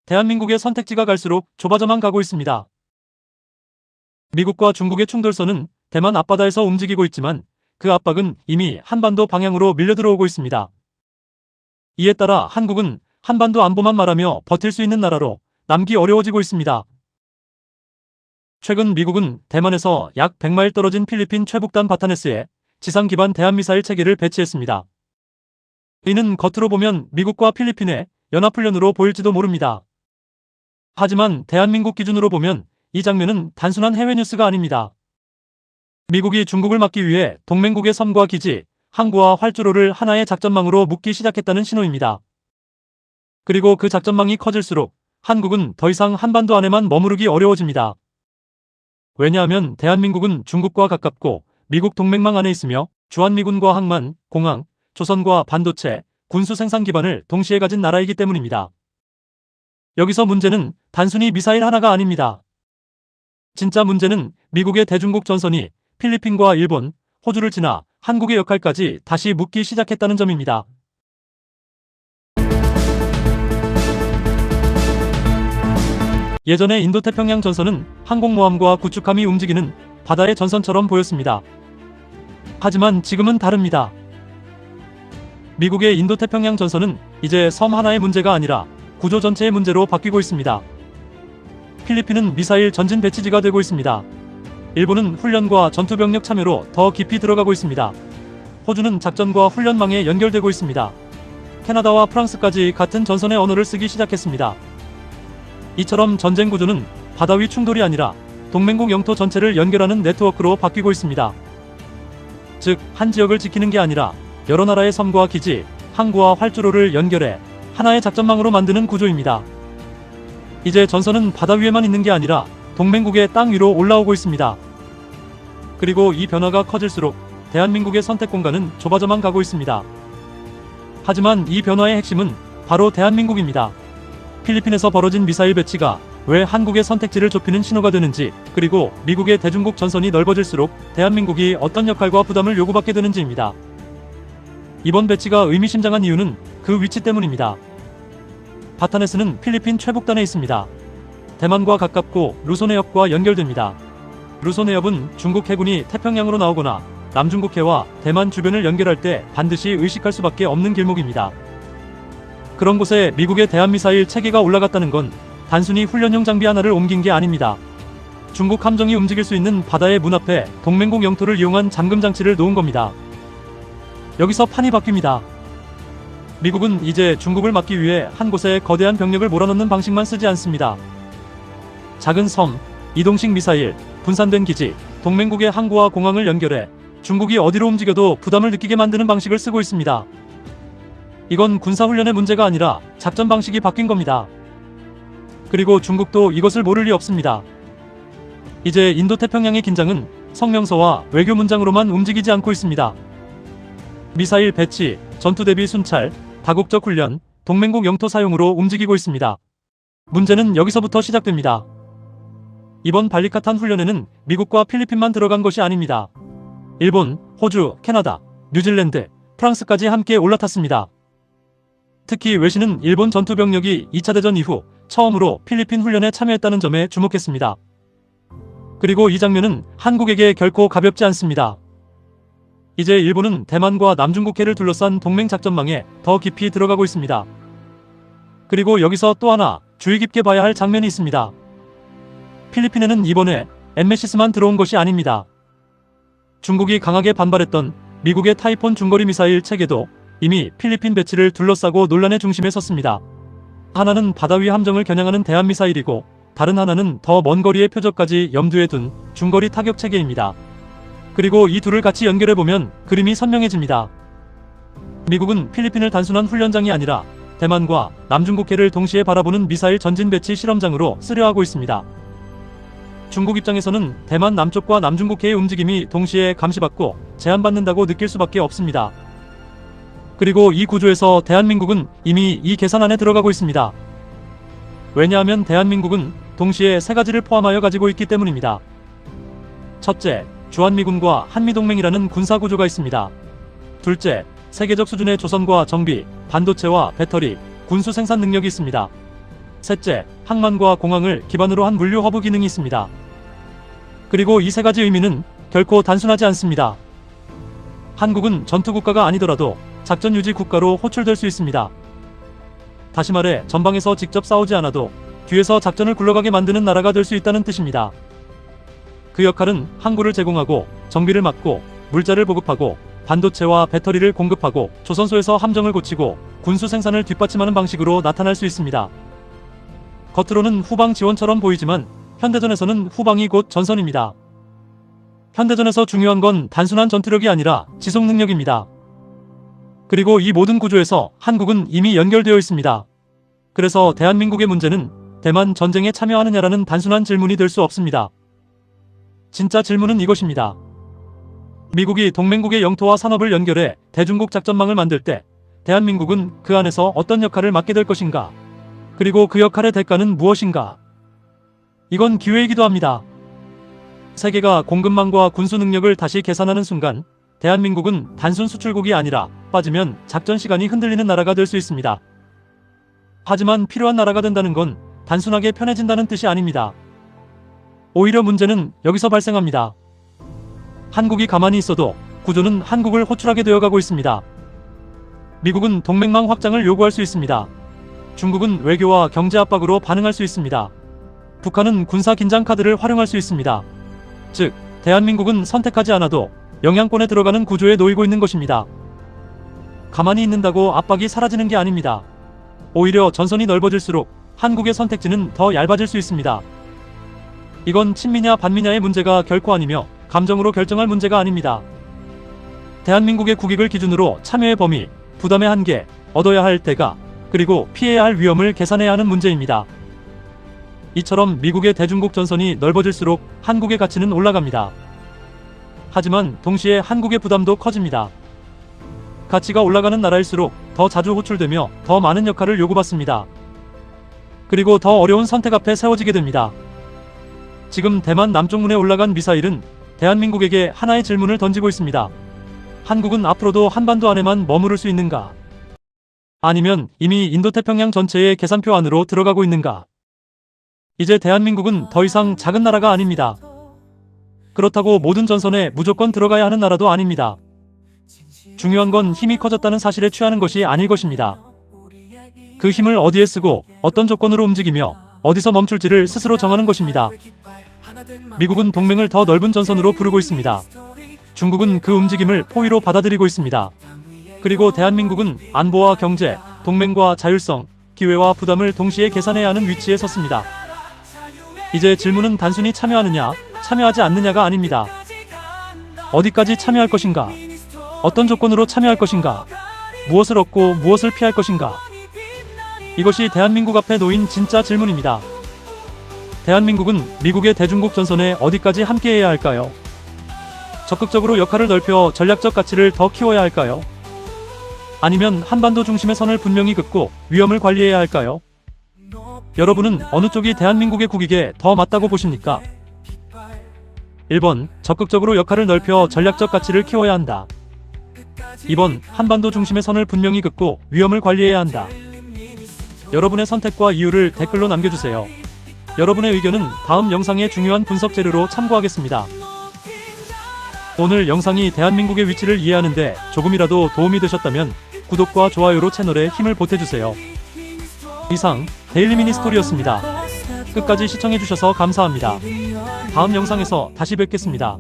대한민국의 선택지가 갈수록 좁아져만 가고 있습니다. 미국과 중국의 충돌선은 대만 앞바다에서 움직이고 있지만 그 압박은 이미 한반도 방향으로 밀려들어오고 있습니다. 이에 따라 한국은 한반도 안보만 말하며 버틸 수 있는 나라로 남기 어려워지고 있습니다. 최근 미국은 대만에서 약 100마일 떨어진 필리핀 최북단 바타네스에 지상 기반 대한미사일 체계를 배치했습니다. 이는 겉으로 보면 미국과 필리핀의 연합훈련으로 보일지도 모릅니다. 하지만 대한민국 기준으로 보면 이 장면은 단순한 해외 뉴스가 아닙니다. 미국이 중국을 막기 위해 동맹국의 섬과 기지, 항구와 활주로를 하나의 작전망으로 묶기 시작했다는 신호입니다. 그리고 그 작전망이 커질수록 한국은 더 이상 한반도 안에만 머무르기 어려워집니다. 왜냐하면 대한민국은 중국과 가깝고 미국 동맹망 안에 있으며 주한미군과 항만, 공항, 조선과 반도체, 군수 생산 기반을 동시에 가진 나라이기 때문입니다. 여기서 문제는 단순히 미사일 하나가 아닙니다. 진짜 문제는 미국의 대중국 전선이 필리핀과 일본, 호주를 지나 한국의 역할까지 다시 묻기 시작했다는 점입니다. 예전의 인도태평양 전선은 항공모함과 구축함이 움직이는 바다의 전선처럼 보였습니다. 하지만 지금은 다릅니다. 미국의 인도태평양 전선은 이제 섬 하나의 문제가 아니라 구조 전체의 문제로 바뀌고 있습니다. 필리핀은 미사일 전진 배치지가 되고 있습니다. 일본은 훈련과 전투병력 참여로 더 깊이 들어가고 있습니다. 호주는 작전과 훈련망에 연결되고 있습니다. 캐나다와 프랑스까지 같은 전선의 언어를 쓰기 시작했습니다. 이처럼 전쟁 구조는 바다 위 충돌이 아니라 동맹국 영토 전체를 연결하는 네트워크로 바뀌고 있습니다. 즉, 한 지역을 지키는 게 아니라 여러 나라의 섬과 기지, 항구와 활주로를 연결해 하나의 작전망으로 만드는 구조입니다. 이제 전선은 바다 위에만 있는 게 아니라 동맹국의 땅 위로 올라오고 있습니다. 그리고 이 변화가 커질수록 대한민국의 선택 공간은 좁아져만 가고 있습니다. 하지만 이 변화의 핵심은 바로 대한민국입니다. 필리핀에서 벌어진 미사일 배치가 왜 한국의 선택지를 좁히는 신호가 되는지, 그리고 미국의 대중국 전선이 넓어질수록 대한민국이 어떤 역할과 부담을 요구받게 되는지입니다. 이번 배치가 의미심장한 이유는 그 위치 때문입니다. 바타네스는 필리핀 최북단에 있습니다. 대만과 가깝고 루손 해협과 연결됩니다. 루손 해협은 중국 해군이 태평양으로 나오거나 남중국해와 대만 주변을 연결할 때 반드시 의식할 수밖에 없는 길목입니다. 그런 곳에 미국의 대한미사일 체계가 올라갔다는 건 단순히 훈련용 장비 하나를 옮긴 게 아닙니다. 중국 함정이 움직일 수 있는 바다의 문 앞에 동맹국 영토를 이용한 잠금 장치를 놓은 겁니다. 여기서 판이 바뀝니다. 미국은 이제 중국을 막기 위해 한 곳에 거대한 병력을 몰아넣는 방식만 쓰지 않습니다. 작은 섬, 이동식 미사일, 분산된 기지, 동맹국의 항구와 공항을 연결해 중국이 어디로 움직여도 부담을 느끼게 만드는 방식을 쓰고 있습니다. 이건 군사훈련의 문제가 아니라 작전 방식이 바뀐 겁니다. 그리고 중국도 이것을 모를 리 없습니다. 이제 인도태평양의 긴장은 성명서와 외교 문장으로만 움직이지 않고 있습니다. 미사일 배치, 전투 대비 순찰, 다국적 훈련, 동맹국 영토 사용으로 움직이고 있습니다. 문제는 여기서부터 시작됩니다. 이번 발리카탄 훈련에는 미국과 필리핀만 들어간 것이 아닙니다. 일본, 호주, 캐나다, 뉴질랜드, 프랑스까지 함께 올라탔습니다. 특히 외신은 일본 전투병력이 2차 대전 이후 처음으로 필리핀 훈련에 참여했다는 점에 주목했습니다. 그리고 이 장면은 한국에게 결코 가볍지 않습니다. 이제 일본은 대만과 남중국해를 둘러싼 동맹작전망에 더 깊이 들어가고 있습니다. 그리고 여기서 또 하나 주의 깊게 봐야 할 장면이 있습니다. 필리핀에는 이번에 엠메시스만 들어온 것이 아닙니다. 중국이 강하게 반발했던 미국의 타이폰 중거리 미사일 체계도 이미 필리핀 배치를 둘러싸고 논란의 중심에 섰습니다. 하나는 바다 위 함정을 겨냥하는 대한미사일이고, 다른 하나는 더 먼 거리의 표적까지 염두에 둔 중거리 타격 체계입니다. 그리고 이 둘을 같이 연결해보면 그림이 선명해집니다. 미국은 필리핀을 단순한 훈련장이 아니라 대만과 남중국해를 동시에 바라보는 미사일 전진 배치 실험장으로 쓰려하고 있습니다. 중국 입장에서는 대만 남쪽과 남중국해의 움직임이 동시에 감시받고 제한받는다고 느낄 수밖에 없습니다. 그리고 이 구조에서 대한민국은 이미 이 계산 안에 들어가고 있습니다. 왜냐하면 대한민국은 동시에 세 가지를 포함하여 가지고 있기 때문입니다. 첫째, 주한미군과 한미동맹이라는 군사구조가 있습니다. 둘째, 세계적 수준의 조선과 정비, 반도체와 배터리, 군수 생산 능력이 있습니다. 셋째, 항만과 공항을 기반으로 한 물류 허브 기능이 있습니다. 그리고 이 세 가지 의미는 결코 단순하지 않습니다. 한국은 전투국가가 아니더라도 작전 유지 국가로 호출될 수 있습니다. 다시 말해 전방에서 직접 싸우지 않아도 뒤에서 작전을 굴러가게 만드는 나라가 될 수 있다는 뜻입니다. 그 역할은 항구를 제공하고 정비를 맡고 물자를 보급하고 반도체와 배터리를 공급하고 조선소에서 함정을 고치고 군수 생산을 뒷받침하는 방식으로 나타날 수 있습니다. 겉으로는 후방 지원처럼 보이지만 현대전에서는 후방이 곧 전선입니다. 현대전에서 중요한 건 단순한 전투력이 아니라 지속 능력입니다. 그리고 이 모든 구조에서 한국은 이미 연결되어 있습니다. 그래서 대한민국의 문제는 대만 전쟁에 참여하느냐라는 단순한 질문이 될 수 없습니다. 진짜 질문은 이것입니다. 미국이 동맹국의 영토와 산업을 연결해 대중국 작전망을 만들 때 대한민국은 그 안에서 어떤 역할을 맡게 될 것인가? 그리고 그 역할의 대가는 무엇인가? 이건 기회이기도 합니다. 세계가 공급망과 군수 능력을 다시 계산하는 순간 대한민국은 단순 수출국이 아니라 빠지면 작전 시간이 흔들리는 나라가 될 수 있습니다. 하지만 필요한 나라가 된다는 건 단순하게 편해진다는 뜻이 아닙니다. 오히려 문제는 여기서 발생합니다. 한국이 가만히 있어도 구조는 한국을 호출하게 되어가고 있습니다. 미국은 동맹망 확장을 요구할 수 있습니다. 중국은 외교와 경제 압박으로 반응할 수 있습니다. 북한은 군사 긴장 카드를 활용할 수 있습니다. 즉, 대한민국은 선택하지 않아도 영향권에 들어가는 구조에 놓이고 있는 것입니다. 가만히 있는다고 압박이 사라지는 게 아닙니다. 오히려 전선이 넓어질수록 한국의 선택지는 더 얇아질 수 있습니다. 이건 친미냐 반미냐의 문제가 결코 아니며 감정으로 결정할 문제가 아닙니다. 대한민국의 국익을 기준으로 참여의 범위, 부담의 한계, 얻어야 할 대가, 그리고 피해야 할 위험을 계산해야 하는 문제입니다. 이처럼 미국의 대중국 전선이 넓어질수록 한국의 가치는 올라갑니다. 하지만 동시에 한국의 부담도 커집니다. 가치가 올라가는 나라일수록 더 자주 호출되며 더 많은 역할을 요구받습니다. 그리고 더 어려운 선택 앞에 세워지게 됩니다. 지금 대만 남쪽문에 올라간 미사일은 대한민국에게 하나의 질문을 던지고 있습니다. 한국은 앞으로도 한반도 안에만 머무를 수 있는가? 아니면 이미 인도태평양 전체의 계산표 안으로 들어가고 있는가? 이제 대한민국은 더 이상 작은 나라가 아닙니다. 그렇다고 모든 전선에 무조건 들어가야 하는 나라도 아닙니다. 중요한 건 힘이 커졌다는 사실에 취하는 것이 아닐 것입니다. 그 힘을 어디에 쓰고 어떤 조건으로 움직이며 어디서 멈출지를 스스로 정하는 것입니다. 미국은 동맹을 더 넓은 전선으로 부르고 있습니다. 중국은 그 움직임을 포위로 받아들이고 있습니다. 그리고 대한민국은 안보와 경제, 동맹과 자율성, 기회와 부담을 동시에 계산해야 하는 위치에 섰습니다. 이제 질문은 단순히 참여하느냐, 참여하지 않느냐가 아닙니다. 어디까지 참여할 것인가? 어떤 조건으로 참여할 것인가? 무엇을 얻고 무엇을 피할 것인가? 이것이 대한민국 앞에 놓인 진짜 질문입니다. 대한민국은 미국의 대중국 전선에 어디까지 함께해야 할까요? 적극적으로 역할을 넓혀 전략적 가치를 더 키워야 할까요? 아니면 한반도 중심의 선을 분명히 긋고 위험을 관리해야 할까요? 여러분은 어느 쪽이 대한민국의 국익에 더 맞다고 보십니까? 1번, 적극적으로 역할을 넓혀 전략적 가치를 키워야 한다. 2번, 한반도 중심의 선을 분명히 긋고 위험을 관리해야 한다. 여러분의 선택과 이유를 댓글로 남겨주세요. 여러분의 의견은 다음 영상의 중요한 분석 재료로 참고하겠습니다. 오늘 영상이 대한민국의 위치를 이해하는 데 조금이라도 도움이 되셨다면 구독과 좋아요로 채널에 힘을 보태주세요. 이상 데일리 미니스토리였습니다. 끝까지 시청해주셔서 감사합니다. 다음 영상에서 다시 뵙겠습니다.